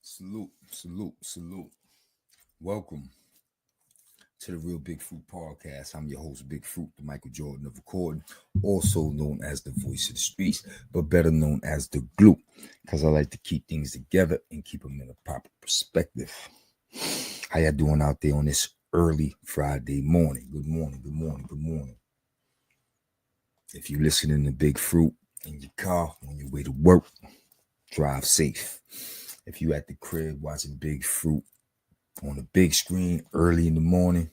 Salute, salute, salute. Welcome to the Real Big Fruit Podcast. I'm your host, Big Fruit, the Michael Jordan of recording, also known as the voice of the streets, but better known as the glue, because I like to keep things together and keep them in a proper perspective. How y'all doing out there on this early Friday morning? Good morning, good morning, good morning. If you're listening to Big Fruit in your car on your way to work, drive safe. If you at the crib watching Big Fruit on the big screen early in the morning,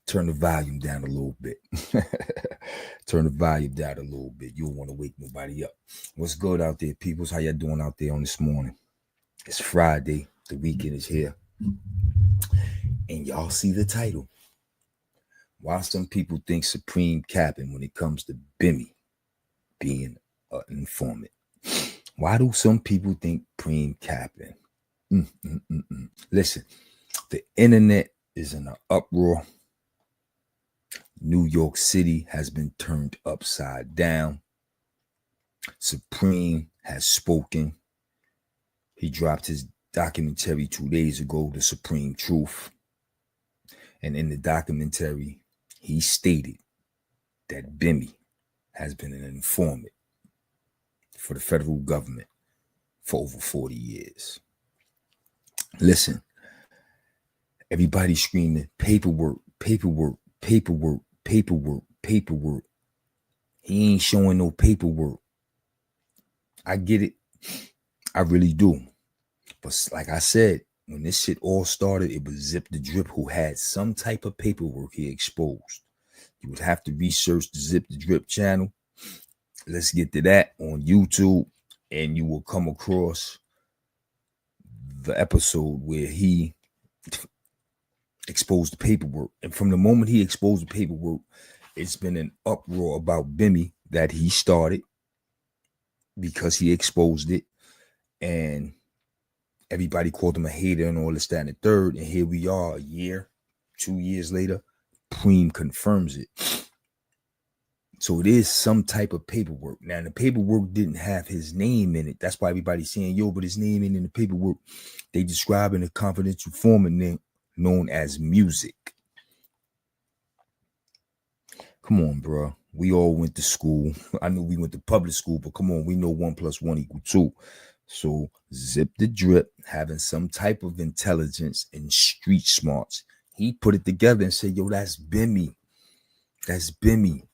turn the volume down a little bit. Turn the volume down a little bit. You don't want to wake nobody up. What's good out there, peoples? How y'all doing out there on this morning? It's Friday. The weekend is here. And y'all see the title. Why some people think Supreme capping when it comes to Bimmy being an informant. Why do some people think Preem capping? Listen, the internet is in an uproar. New York City has been turned upside down. Supreme has spoken. He dropped his documentary 2 days ago, The Supreme Truth. And in the documentary, he stated that Bimmy has been an informant for the federal government for over 40 years. Listen, everybody's screaming paperwork, paperwork, paperwork, paperwork, paperwork. He ain't showing no paperwork. I get it. I really do. But like I said, when this shit all started, it was Zip the Drip who had some type of paperwork he exposed. You would have to research the Zip the Drip channel. Let's get to that on YouTube, and you will come across the episode where he exposed the paperwork. And from the moment he exposed the paperwork, it's been an uproar about Bimmy that he started because he exposed it. And everybody called him a hater and all this, that, and the third. And here we are a year, 2 years later, Preem confirms it. So it is some type of paperwork. Now, the paperwork didn't have his name in it. That's why everybody's saying, yo, but his name ain't in the paperwork. They describe in a confidential informant name known as Music. Come on, bro. We all went to school. I know we went to public school, but come on, we know 1 + 1 = 2. So Zip the Drip, having some type of intelligence and street smarts, he put it together and said, yo, that's Bimmy. That's Bimmy.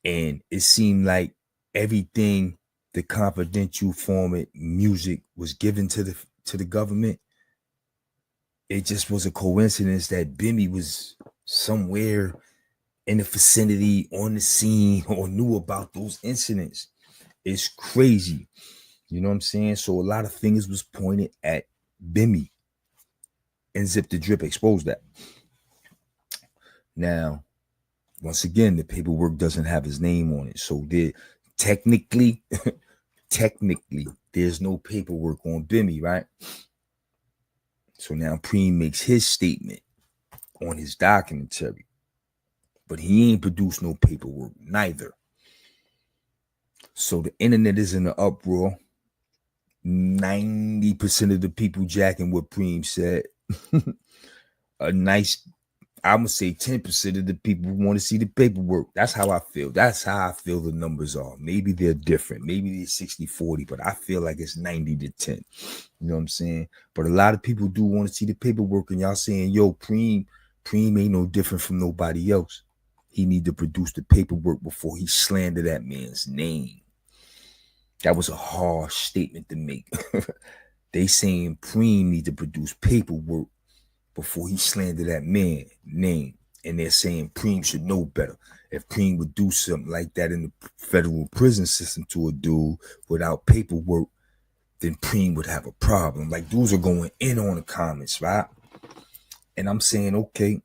And it seemed like everything the confidential informant Music was given to the government, it just was a coincidence that Bimmy was somewhere in the vicinity, on the scene, or knew about those incidents. It's crazy. You know what I'm saying? So a lot of fingers was pointed at Bimmy, and Zip the Drip exposed that. Now, once again, the paperwork doesn't have his name on it. So technically, there's no paperwork on Bimmy, right? So now Preem makes his statement on his documentary. But he ain't produced no paperwork, neither. So the internet is in an uproar. 90% of the people jacking what Preem said. I'm going to say 10% of the people want to see the paperwork. That's how I feel. That's how I feel the numbers are. Maybe they're different. Maybe they're 60-40, but I feel like it's 90-10. You know what I'm saying? But a lot of people do want to see the paperwork, and y'all saying, yo, Preem ain't no different from nobody else. He need to produce the paperwork before he slander that man's name. That was a harsh statement to make. They saying Preem need to produce paperwork before he slandered that man's name. And they're saying Preem should know better. If Preem would do something like that in the federal prison system to a dude without paperwork, then Preem would have a problem. Like, dudes are going in on the comments, right? And I'm saying, okay.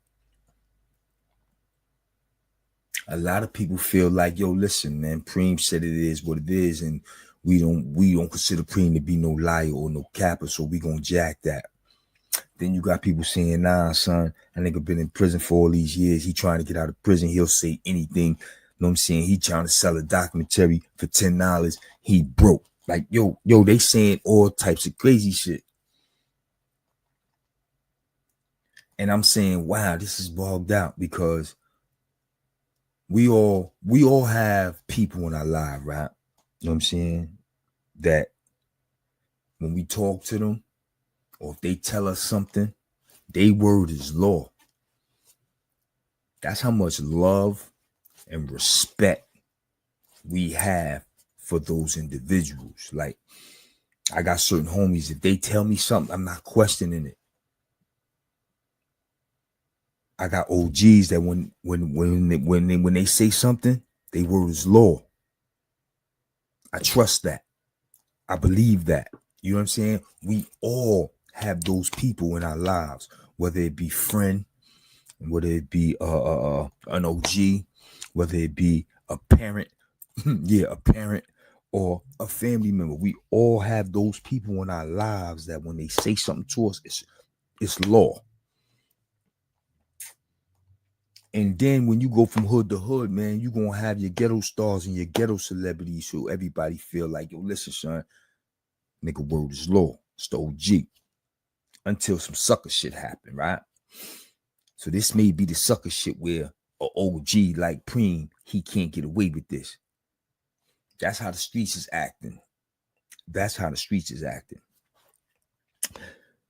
A lot of people feel like, yo, listen, man, Preem said it is what it is, and we don't consider Preem to be no liar or no capper, so we gonna jack that. Then you got people saying, nah, son, that nigga been in prison for all these years. He trying to get out of prison. He'll say anything. You know what I'm saying? He trying to sell a documentary for $10. He broke. Like, yo, they saying all types of crazy shit. And I'm saying, wow, this is bugged out because we all have people in our life, right? You know what I'm saying? That when we talk to them or if they tell us something, their word is law. That's how much love and respect we have for those individuals. Like, I got certain homies, if they tell me something, I'm not questioning it. I got OGs that when they say something, they word is law. I trust that. I believe that. You know what I'm saying? We all have those people in our lives, whether it be friend, whether it be an OG, whether it be a parent, a parent, or a family member. We all have those people in our lives that when they say something to us, it's law. And then when you go from hood to hood, man, you're going to have your ghetto stars and your ghetto celebrities who everybody feel like, yo, listen, son, nigga, word is law. It's the OG. Until some sucker shit happen, right? So this may be the sucker shit where a OG like Preem, he can't get away with this. That's how the streets is acting. That's how the streets is acting.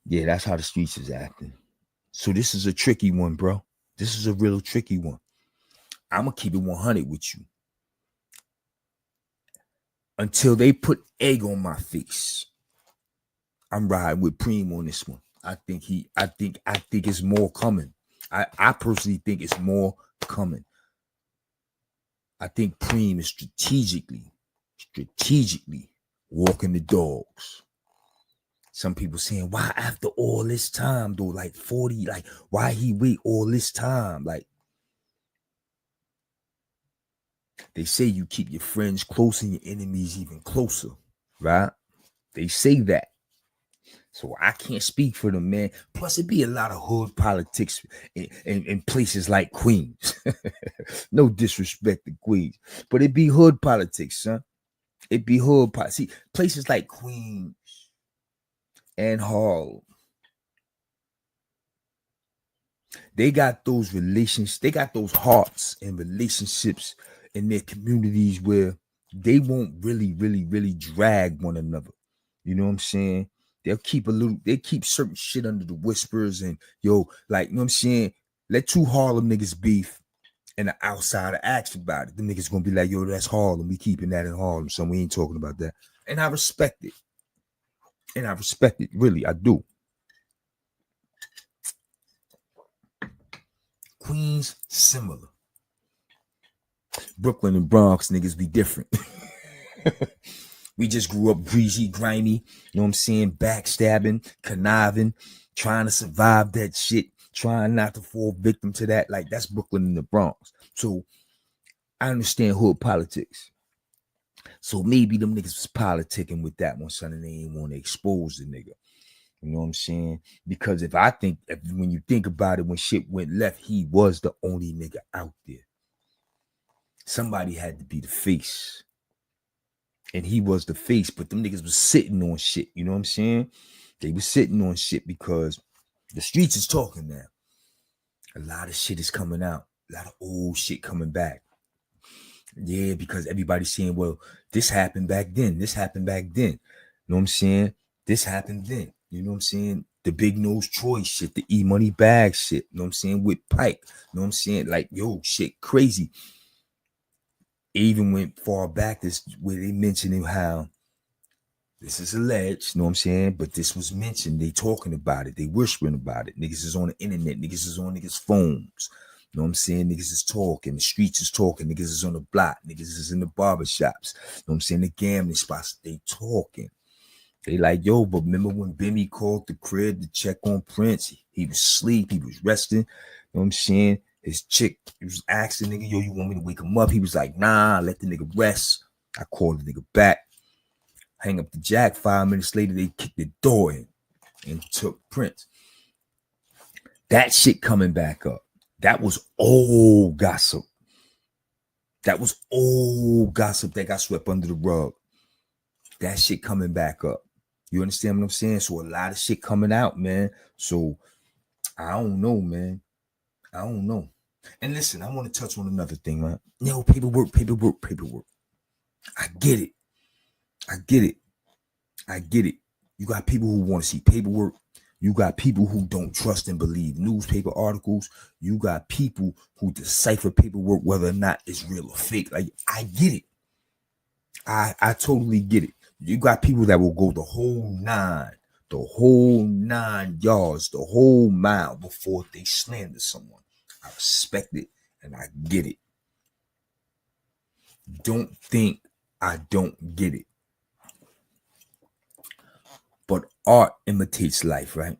Yeah, that's how the streets is acting. So this is a tricky one, bro. This is a real tricky one. I'm going to keep it 100 with you. Until they put egg on my face, I'm riding with Preem on this one. I think it's more coming. I personally think it's more coming. I think Preem is strategically walking the dogs. Some people saying, why after all this time, though, like 40, like why he wait all this time? Like, they say you keep your friends close and your enemies even closer, right? They say that. So I can't speak for them, man. Plus, it'd be a lot of hood politics in places like Queens. No disrespect to Queens, but it'd be hood politics, son. It'd be hood politics. See, places like Queens and Harlem, they got those relations, they got those hearts and relationships in their communities where they won't really drag one another. You know what I'm saying? They keep certain shit under the whispers and like, you know what I'm saying? Let two Harlem niggas beef and the outsider asks about it. The niggas gonna be like, yo, that's Harlem. We keeping that in Harlem, so we ain't talking about that. And I respect it. Really, I do. Queens, similar. Brooklyn and Bronx niggas be different. We just grew up greasy, grimy, you know what I'm saying? Backstabbing, conniving, trying to survive that shit, trying not to fall victim to that. Like, that's Brooklyn and the Bronx. So I understand hood politics. So maybe them niggas was politicking with that one, son, and they ain't want to expose the nigga. You know what I'm saying? Because when you think about it, when shit went left, he was the only nigga out there. Somebody had to be the face. And he was the face, but them niggas was sitting on shit. You know what I'm saying? They was sitting on shit because the streets is talking now. A lot of shit is coming out. A lot of old shit coming back. Yeah, because everybody's saying, well, this happened back then. This happened back then. You know what I'm saying? This happened then. You know what I'm saying? The Big Nose Troy shit, the E-Money Bag shit. You know what I'm saying? With Pike. You know what I'm saying? Like, yo, shit crazy. It even went far back this where they mentioning how this is alleged, you know what I'm saying? But this was mentioned. They talking about it. They whispering about it. Niggas is on the internet. Niggas is on niggas' phones. You know what I'm saying? Niggas is talking. The streets is talking. Niggas is on the block. Niggas is in the barbershops. You know what I'm saying? The gambling spots. They talking. They like, yo, but remember when Bimmy called the crib to check on Prince? He was asleep. He was resting. You know what I'm saying? His chick, he was asking nigga, yo, you want me to wake him up? He was like, nah, let the nigga rest. I called the nigga back. Hang up the jack. 5 minutes later, they kicked the door in and took Prince. That shit coming back up. That was old gossip. That was old gossip that got swept under the rug. That shit coming back up. You understand what I'm saying? So a lot of shit coming out, man. So I don't know, man. I don't know. And listen, I want to touch on another thing, right? Paperwork, paperwork, paperwork. I get it. I get it. I get it. You got people who want to see paperwork. You got people who don't trust and believe newspaper articles. You got people who decipher paperwork whether or not it's real or fake. Like, I get it. I totally get it. You got people that will go the whole 9 yards, the whole mile before they slander someone. I respect it and I get it. Don't think I don't get it. But art imitates life, right?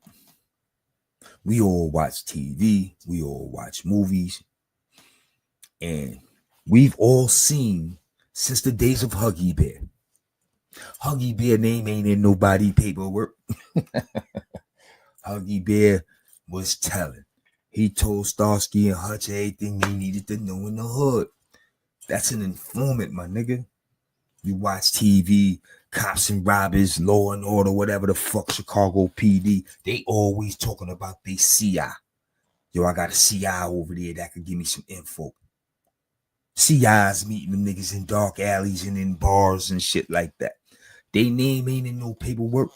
We all watch TV, we all watch movies, and we've all seen since the days of Huggy Bear. Huggy Bear name ain't in nobody paperwork. Huggy Bear was telling. He told Starsky and Hutch everything they needed to know in the hood. That's an informant, my nigga. You watch TV, cops and robbers, law and order, whatever the fuck, Chicago PD. They always talking about they CI. Yo, I got a CI over there that could give me some info. CIs meeting them niggas in dark alleys and in bars and shit like that. They name ain't in no paperwork.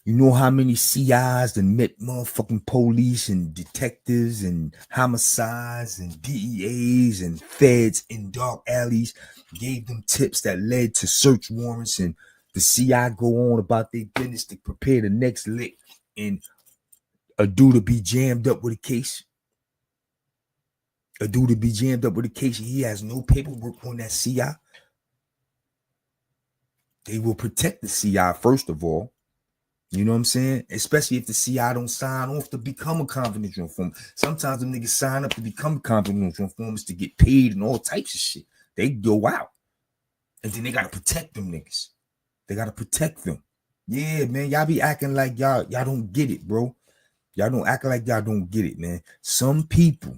You know how many CIs that met motherfucking police and detectives and homicides and DEAs and feds in dark alleys, gave them tips that led to search warrants, and the CI go on about their business to prepare the next lick and a dude to be jammed up with a case. A dude to be jammed up with a case, he has no paperwork on that CI. They will protect the CI first of all. You know what I'm saying? Especially if the CI don't sign off to become a confidential informant. Sometimes them niggas sign up to become confidential informants to get paid and all types of shit. They go out. And then they got to protect them niggas. They got to protect them. Yeah, man. Y'all be acting like y'all don't get it, bro. Y'all don't act like y'all don't get it, man. Some people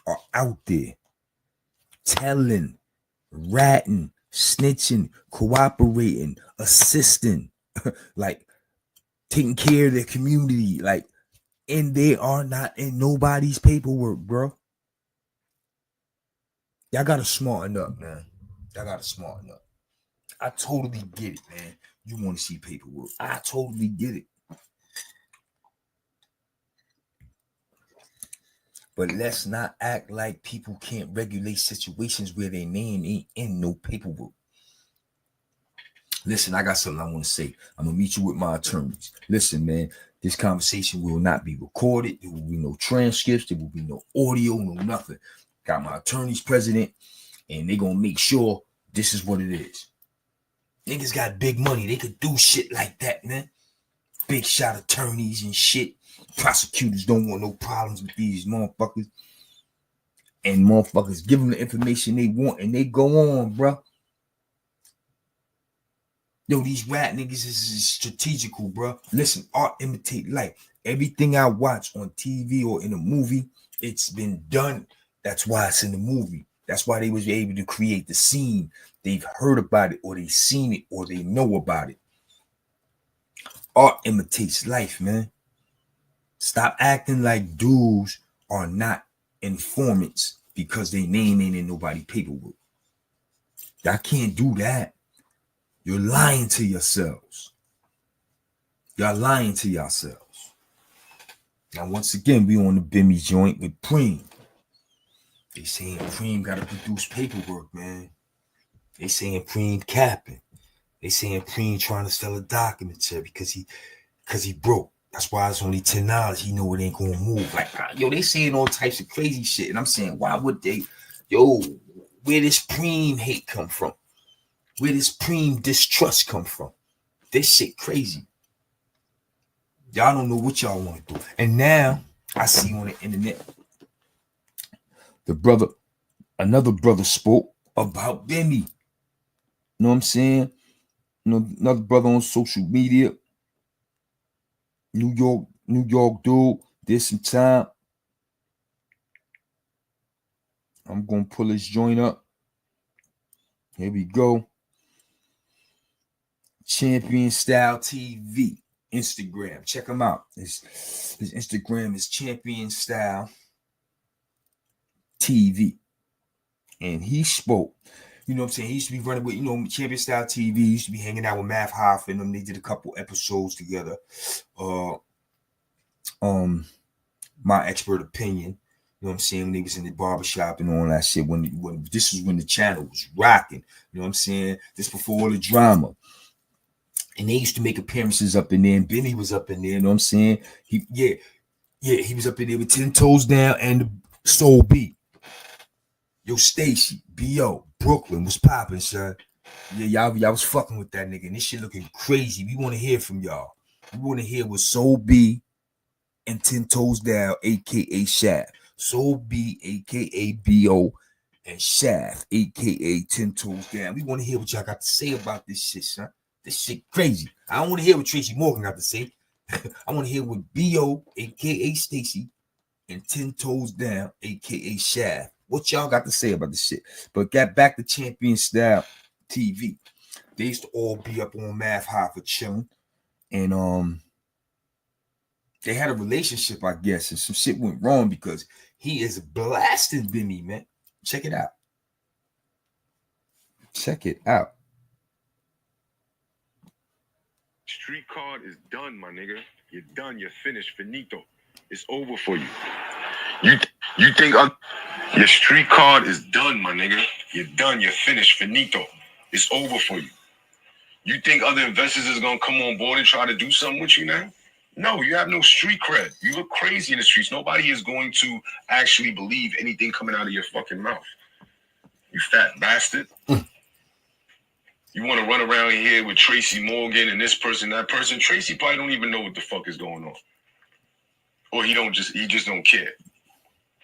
are out there telling, ratting, snitching, cooperating, assisting, like taking care of their community, like, and they are not in nobody's paperwork, bro. Y'all gotta smarten up, man. Y'all gotta smarten up. I totally get it, man. You want to see paperwork. I totally get it. But let's not act like people can't regulate situations where their name ain't in no paperwork. Listen, I got something I want to say. I'm going to meet you with my attorneys. Listen, man, this conversation will not be recorded. There will be no transcripts. There will be no audio, no nothing. Got my attorneys present, and they're going to make sure this is what it is. Niggas got big money. They could do shit like that, man. Big shot attorneys and shit. Prosecutors don't want no problems with these motherfuckers. And motherfuckers give them the information they want, and they go on, bro. Yo, these rat niggas is strategical, bro. Listen, art imitate life. Everything I watch on TV or in a movie, it's been done. That's why it's in the movie. That's why they was able to create the scene. They've heard about it, or they've seen it, or they know about it. Art imitates life, man. Stop acting like dudes are not informants because their name ain't in nobody paperwork. Y'all can't do that. You're lying to yourselves. Y'all lying to yourselves. Now, once again, we on the Bimmy joint with Preem. They saying Preem got to produce paperwork, man. They saying Preem capping. They saying Preem trying to sell a document to because he broke. That's why it's only $10. He know it ain't gonna move. Like, yo, they saying all types of crazy shit, and I'm saying, why would they? Yo, where does Preem hate come from? Where does Preem distrust come from? This shit crazy. Y'all don't know what y'all want to do. And now I see on the internet, another brother spoke about Bimmy. You know what I'm saying? You know, another brother on social media, New York dude, did some time. I'm gonna pull this joint up. Here we go. Champion Style TV, Instagram. Check him out. His Instagram is Champion Style TV. And he spoke. You know what I'm saying? He used to be running with, Champion Style TV. He used to be hanging out with Math Hoff and them. They did a couple episodes together. My Expert Opinion. You know what I'm saying? When they was in the barbershop and all that shit. When this was when the channel was rocking. You know what I'm saying? This before all the drama. And they used to make appearances up in there. And Bimmy was up in there. You know what I'm saying? He was up in there with 10 Toes Down and the Soul Beat. Yo, Stacy, B.O., Brooklyn, what's popping, son? Yeah, y'all was fucking with that nigga. And this shit looking crazy. We want to hear from y'all. We want to hear what Soul B and 10 Toes Down, a.k.a. Shaft. Soul B, a.k.a. B.O., and Shaft, a.k.a. 10 Toes Down. We want to hear what y'all got to say about this shit, son. This shit crazy. I don't want to hear what Tracy Morgan got to say. I want to hear what B.O., a.k.a. Stacy, and 10 Toes Down, a.k.a. Shaft. What y'all got to say about this shit? But got back to Champion Style TV. They used to all be up on Math High for chilling. And they had a relationship, I guess, and some shit went wrong because he is blasting Bimmy, man. Check it out. Check it out. Street card is done, my nigga. You're done. You're finished. Finito. It's over for you. You think your street card is done, my nigga? You're done. You're finished. Finito. It's over for you. You think other investors is gonna come on board and try to do something with you now? No, you have no street cred. You look crazy in the streets. Nobody is going to actually believe anything coming out of your fucking mouth. You fat bastard. You want to run around here with Tracy Morgan and this person, that person. Tracy probably don't even know what the fuck is going on. Or he just don't care.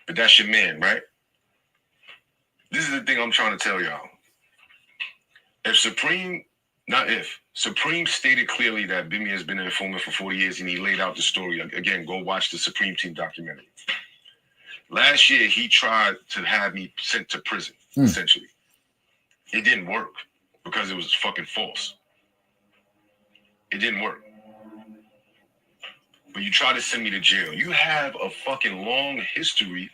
But that's your man, right? This is the thing I'm trying to tell y'all. Supreme stated clearly that Bimmy has been an informant for 40 years and he laid out the story. Again, go watch the Supreme Team documentary. Last year, he tried to have me sent to prison, essentially. It didn't work because it was fucking false. It didn't work. But you try to send me to jail. You have a fucking long history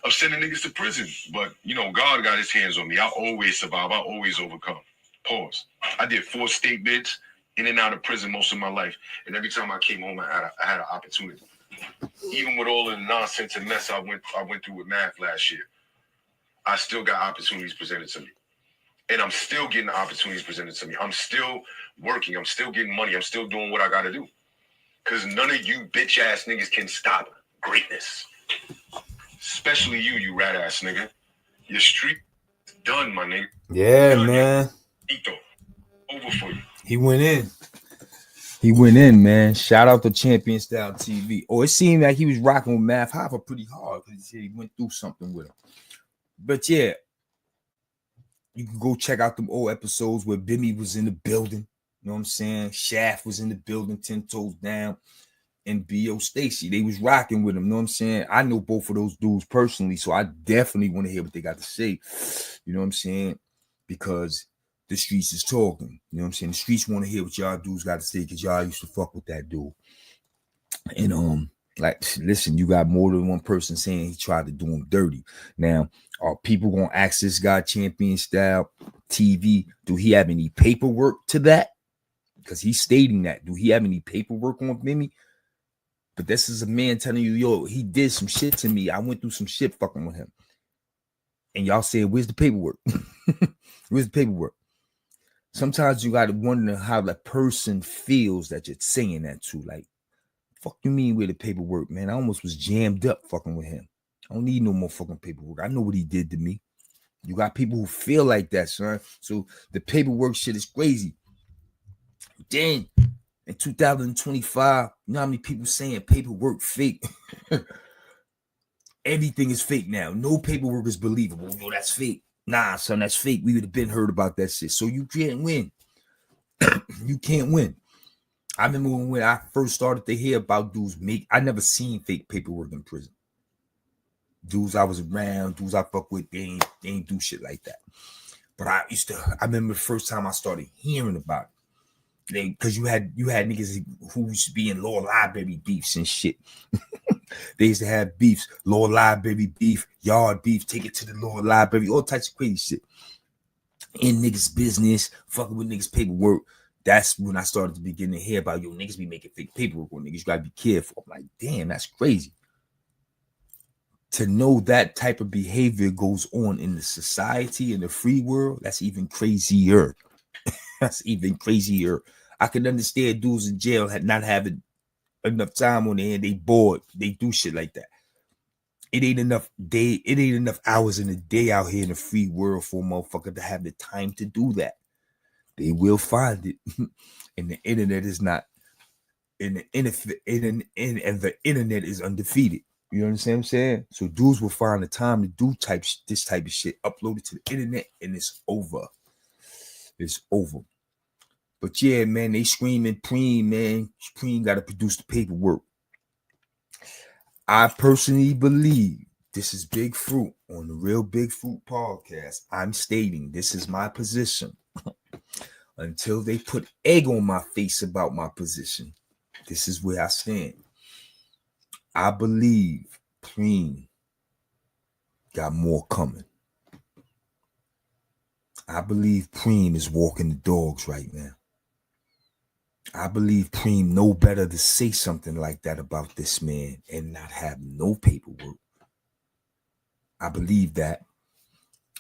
of sending niggas to prison. But, God got his hands on me. I always survive. I always overcome. Pause. I did 4 state bids, in and out of prison most of my life. And every time I came home, I had an opportunity. Even with all of the nonsense and mess I went through with math last year, I still got opportunities presented to me. And I'm still getting opportunities presented to me. I'm still working. I'm still getting money. I'm still doing what I got to do. Because none of you bitch-ass niggas can stop greatness. Especially you rat-ass nigga. Your street is done, my nigga. Yeah, done, man. Over for you. He went in, man. Shout out to Champion Style TV. Oh, it seemed like he was rocking with Math Hopper pretty hard because he went through something with him. But yeah, you can go check out them old episodes where Bimmy was in the building. You know what I'm saying? Shaft was in the building, 10 Toes Down, and B.O. Stacy. They was rocking with him. You know what I'm saying? I know both of those dudes personally, so I definitely want to hear what they got to say. You know what I'm saying? Because the streets is talking. You know what I'm saying? The streets want to hear what y'all dudes got to say because y'all used to fuck with that dude. And listen, you got more than one person saying he tried to do him dirty. Now, are people gonna ask this guy Champion Style TV? Do he have any paperwork to that? Because he's stating that. Do he have any paperwork on Bimmy? But this is a man telling you, yo, he did some shit to me. I went through some shit fucking with him. And y'all said, where's the paperwork? Where's the paperwork? Sometimes you got to wonder how the person feels that you're saying that to. Like, fuck you mean with the paperwork, man? I almost was jammed up fucking with him. I don't need no more fucking paperwork. I know what he did to me. You got people who feel like that, son. So the paperwork shit is crazy. Then in 2025, you know how many people saying paperwork fake? Everything is fake now. No paperwork is believable. No, that's fake. Nah, son, that's fake. We would have been heard about that shit. So you can't win. You can't win. I remember when I first started to hear about dudes I never seen fake paperwork in prison. Dudes I was around, dudes I fuck with, they ain't do shit like that. But I remember the first time I started hearing about it. Because you had niggas who used to be in law library beefs and shit. They used to have beefs, law library beef, yard beef, take it to the law library, all types of crazy shit. In niggas' business, fucking with niggas' paperwork. That's when I started to begin to hear about, yo, niggas be making fake paperwork on niggas. You gotta be careful. I'm like, damn, that's crazy. To know that type of behavior goes on in the society, in the free world, that's even crazier. That's even crazier. I can understand dudes in jail not having enough time on their hand. They bored. They do shit like that. It ain't enough hours in the day out here in the free world for a motherfucker to have the time to do that. They will find it. And the internet is not, and the internet is undefeated. You understand what I'm saying? So dudes will find the time to do this type of shit, upload it to the internet, and it's over. It's over. But yeah, man, they screaming Preem, man. Preem got to produce the paperwork. I personally believe this is Big Fruit on the Real Big Fruit podcast. I'm stating this is my position. Until they put egg on my face about my position, this is where I stand. I believe Preem got more coming. I believe Preem is walking the dogs right now. I believe Preem know better to say something like that about this man and not have no paperwork. I believe that.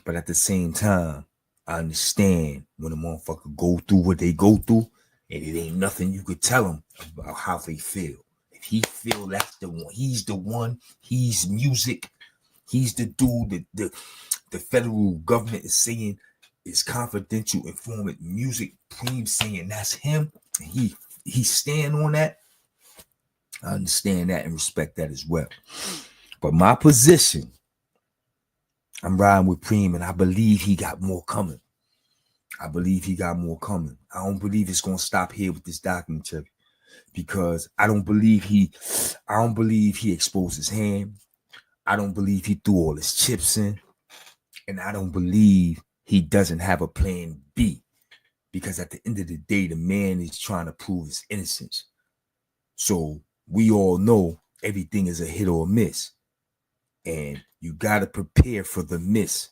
But at the same time, I understand when a motherfucker go through what they go through, and it ain't nothing you could tell them about how they feel. If he feel that's the one, he's music, he's the dude that the federal government is saying is confidential informant music. Preem saying that's him, and he stand on that. I understand that and respect that as well. But my position, I'm riding with Preem, and I believe he got more coming. I believe he got more coming. I don't believe it's gonna stop here with this documentary, because I don't believe he exposed his hand. I don't believe he threw all his chips in, and I don't believe he doesn't have a plan B, because at the end of the day, the man is trying to prove his innocence. So we all know everything is a hit or a miss, and you got to prepare for the miss.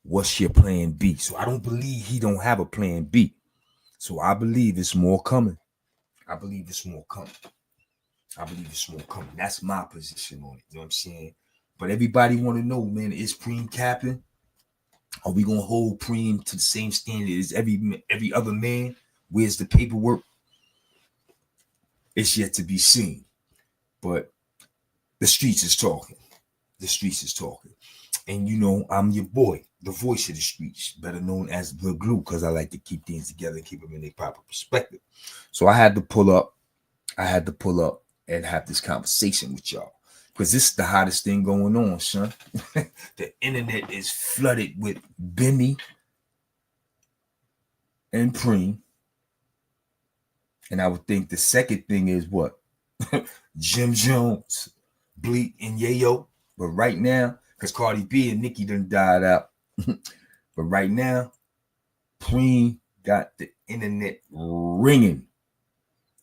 What's your plan B? So I don't believe he don't have a plan B. So I believe it's more coming. I believe it's more coming. That's my position on it. You know what I'm saying? But everybody want to know, man, is Preem capping? Are we gonna hold Preem to the same standard as every other man? Where's the paperwork? It's yet to be seen. But the streets is talking. And you know, I'm your boy, the voice of the streets, better known as the glue, because I like to keep things together and keep them in their proper perspective. So I had to pull up and have this conversation with y'all, because this is the hottest thing going on, son. The internet is flooded with Bimmy and Preem. And I would think the second thing is what? Jim Jones, Bleak, and Yayo. But right now, because Cardi B and Nicki done died out. But right now, Preem got the internet ringing.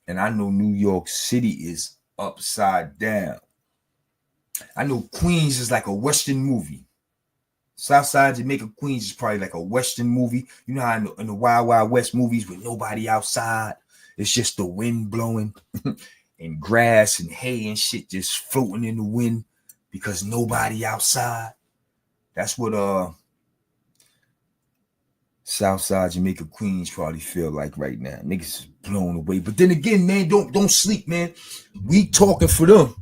And I know New York City is upside down. I know Queens is like a Western movie. Southside Jamaica, Queens is probably like a Western movie. You know how in the Wild Wild West movies with nobody outside, it's just the wind blowing and grass and hay and shit just floating in the wind because nobody outside. That's what Southside Jamaica, Queens probably feel like right now. Niggas is blown away. But then again, man, don't sleep, man. We talking for them.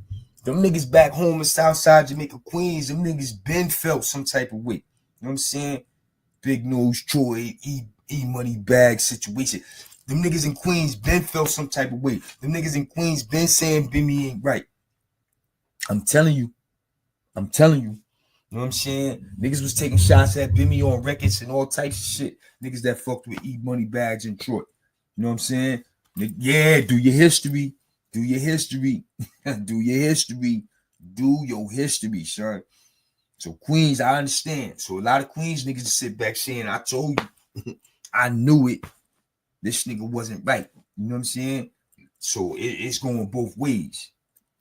Them niggas back home in Southside Jamaica, Queens, them niggas been felt some type of way. You know what I'm saying? Big Nose, Troy, E-Money Bag situation. Them niggas in Queens been felt some type of way. Them niggas in Queens been saying Bimmy ain't right. I'm telling you. You know what I'm saying? Niggas was taking shots at Bimmy on records and all types of shit. Niggas that fucked with E-Money Bags in Troy. You know what I'm saying? Yeah, do your history. Do your history, son. So Queens, I understand. So a lot of Queens niggas just sit back saying, I told you, I knew it. This nigga wasn't right. You know what I'm saying? So it's going both ways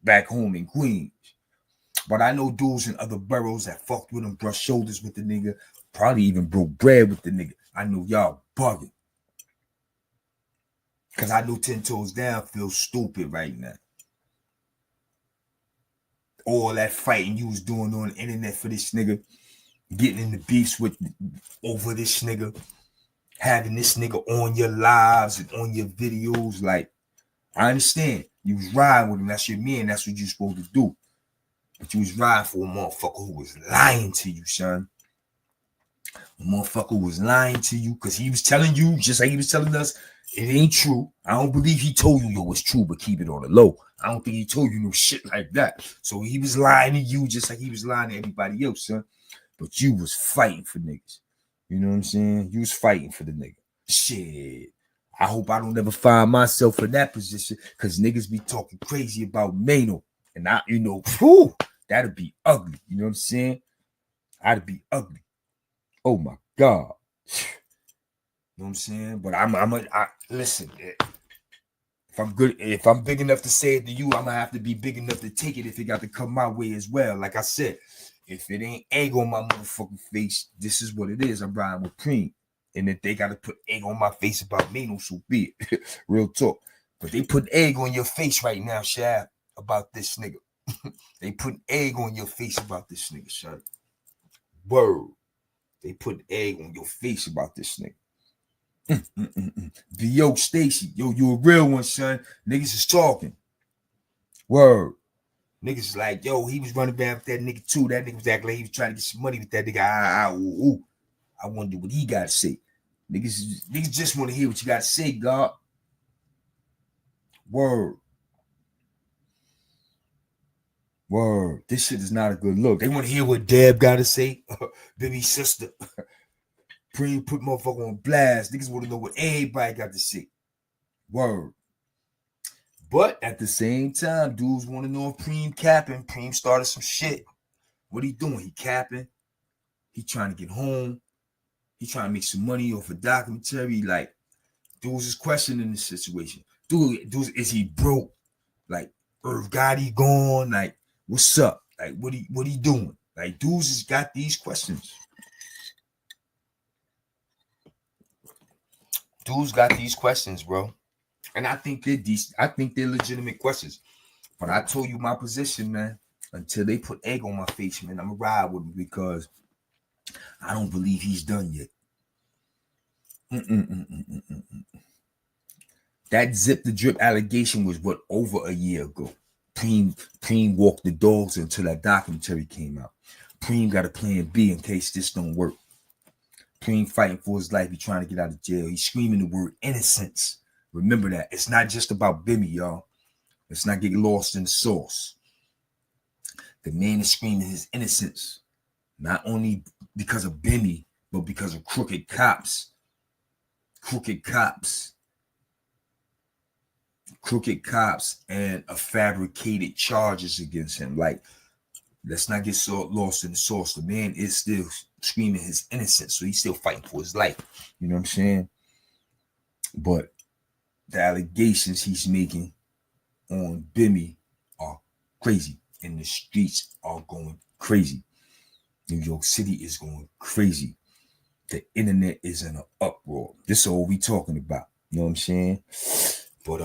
back home in Queens. But I know dudes in other boroughs that fucked with him, brushed shoulders with the nigga, probably even broke bread with the nigga. I know y'all bugging. Because I know 10 Toes Down feels stupid right now. All that fighting you was doing on the internet for this nigga, getting in the beefs with over this nigga, having this nigga on your lives and on your videos. Like, I understand. You was riding with him. That's your man. That's what you supposed to do. But you was riding for a motherfucker who was lying to you, son. A motherfucker was lying to you because he was telling you, just like he was telling us, it ain't true. I don't believe he told you, yo, it's true, but keep it on the low. I don't think he told you no shit like that. So he was lying to you just like he was lying to everybody else, son. But you was fighting for niggas. You know what I'm saying? You was fighting for the nigga. Shit. I hope I don't ever find myself in that position because niggas be talking crazy about Mano. And I, you know, whew, that'd be ugly. You know what I'm saying? That'd be ugly. Oh my God. You know what I'm saying? But I listen, if I'm big enough to say it to you, I'm gonna have to be big enough to take it if it got to come my way as well. Like I said, if it ain't egg on my motherfucking face, this is what it is. I'm riding with Preem. And if they gotta put egg on my face about me, no, so be it. Real talk. But they put egg on your face right now, Shab, about this nigga. They put egg on your face about this nigga, Shab. Word. They put egg on your face about this nigga. Yo, Stacy, yo, you a real one, son. Niggas is talking. Word. Niggas is like, yo, he was running back with that nigga too. That nigga was acting like he was trying to get some money with that nigga. I wonder what he got to say. Niggas just want to hear what you got to say, God. Word. Word. This shit is not a good look. They want to hear what Deb got to say. Bimmy's sister. Preem put motherfucker on blast. Niggas want to know what everybody got to say. Word. But at the same time, dudes want to know if Preem capping. Preem started some shit. What he doing? He capping. He trying to get home. He trying to make some money off a documentary. Like, dudes is questioning the situation. Dudes, is he broke? Like, Irv Gotti gone? Like, what's up? Like, what he doing? Like, dudes has got these questions. Dudes got these questions, bro. And I think they're decent. I think they're legitimate questions. But I told you my position, man. Until they put egg on my face, man, I'm going to ride with him because I don't believe he's done yet. That zip the drip allegation was over a year ago. Preem walked the dogs until that documentary came out. Preem got a plan B in case this don't work. Preem fighting for his life. He's trying to get out of jail. He's screaming the word innocence. Remember that. It's not just about Bimmy, y'all. Let's not get lost in the sauce. The man is screaming his innocence. Not only because of Bimmy, but because of crooked cops. Crooked cops and a fabricated charges against him. Like, let's not get so lost in the sauce. The man is still screaming his innocence, so he's still fighting for his life. You know what I'm saying? But the allegations he's making on Bimmy are crazy, and the streets are going crazy. New York City is going crazy. The internet is in an uproar. This is all we talking about. You know what I'm saying? But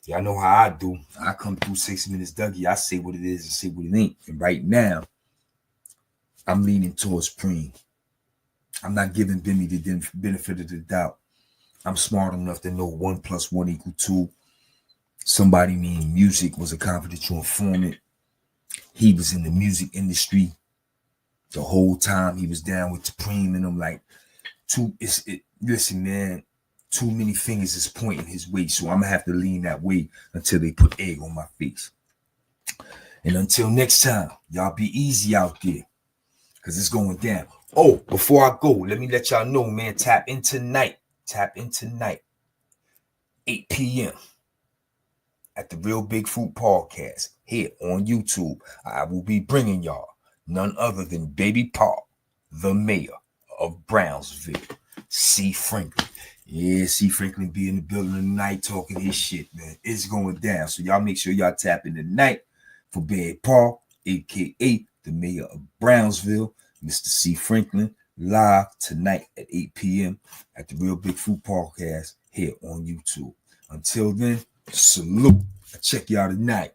y'all know how I do. I come through 6 minutes, Dougie. I say what it is and say what it ain't. And right now, I'm leaning towards Preem. I'm not giving Bimmy the benefit of the doubt. I'm smart enough to know 1 + 1 = 2. Somebody named Music was a confidential informant. He was in the music industry the whole time. He was down with Preem and I'm like, listen, man, too many fingers is pointing his way. So I'm going to have to lean that way until they put egg on my face. And until next time, y'all be easy out there because it's going down. Oh, before I go, let me let y'all know, man, tap in tonight. 8 p.m. at the Real Big Fruit Podcast here on YouTube. I will be bringing y'all none other than Baby Paul, the mayor of Brownsville, C. Franklin. Yeah, C. Franklin be in the building tonight talking his shit, man. It's going down. So y'all make sure y'all tap in tonight for Baby Paul, a.k.a. the mayor of Brownsville, Mr. C. Franklin, live tonight at 8 p.m. at the Real Big Fruit Podcast here on YouTube. Until then, salute. I'll check y'all tonight.